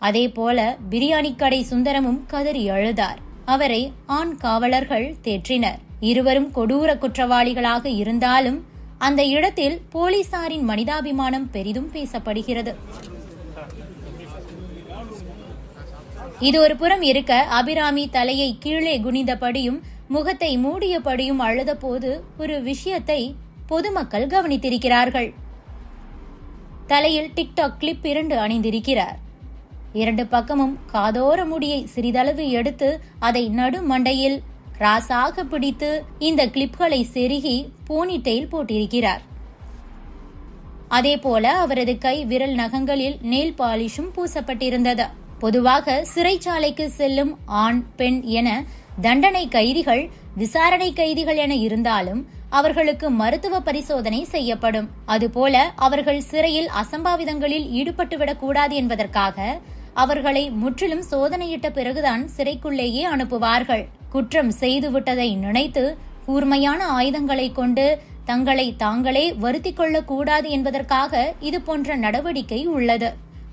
அதேபோல பிரியாணி கடை சுந்தரமும் கதறி அழுதார். அவரை ஆண் காவலர்கள் தேற்றினர். இருவரும் கொடூர குற்றவாளிகளாக இருந்தாலும் அந்த இடத்தில் போலீசாரின் மனிதாபிமானம் பெரிதும் பேசப்படுகிறது. இது ஒரு புறம் இருக்க, அபிராமி தலையை கீழே குனிந்தபடியும் முகத்தை மூடியபடியும் அழுத போது ஒரு விஷயத்தை பொதுமக்கள் கவனித்திருக்கிறார்கள். தலையில் டிக்டாக் கிளிப் 2 அணிந்திருக்கிறார். 2 பக்கமும் காதோர முடியை சிறிதளவு எடுத்து அதை நடு மண்டையில் ராசாக பிடித்து இந்த கிளிப்களை செருகி போனிடெயில் போட்டிருக்கிறார். அதேபோல அவரது கை விரல் நகங்களில் நெயில் பாலிஷும் பூசப்பட்டிருந்தது. பொதுவாக சிறைச்சாலைக்கு செல்லும் ஆண், பெண் என தண்டனை கைதிகள் விசாரணை கைதிகள் என இருந்தாலும் அவர்களுக்கு மருத்துவ பரிசோதனை செய்யப்படும். அதுபோல அவர்கள் சிறையில் அசம்பாவிதங்களில் ஈடுபட்டுவிடக் கூடாது என்பதற்காக அவர்களை முற்றிலும் சோதனையிட்ட பிறகுதான் சிறைக்குள்ளேயே அனுப்புவார்கள். குற்றம் செய்துவிட்டதை நினைத்து கூர்மையான ஆயுதங்களை கொண்டு தங்களை தாங்களே வருத்திக் கொள்ளக் கூடாது என்பதற்காக இது போன்ற நடவடிக்கை உள்ளது.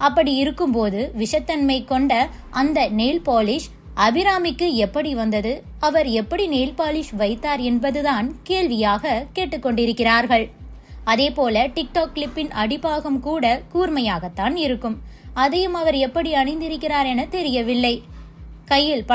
அப்படி இருக்கும்போது விஷத்தன்மை கொண்ட அந்த நெயில் பாலிஷ் அபிராமிக்கு எப்படி வந்தது, அவர் எப்படி நெயில் பாலிஷ் வைத்தார் என்பதுதான் கேள்வியாக கேட்டுக்கொண்டிருக்கிறார்கள். அதேபோல டிக்டாக் கிளிப்பின் அடிப்பாகம் கூட கூர்மையாகத்தான் இருக்கும். அதையும் அவர் எப்படி அணிந்திருக்கிறார் என தெரியவில்லை. கையில்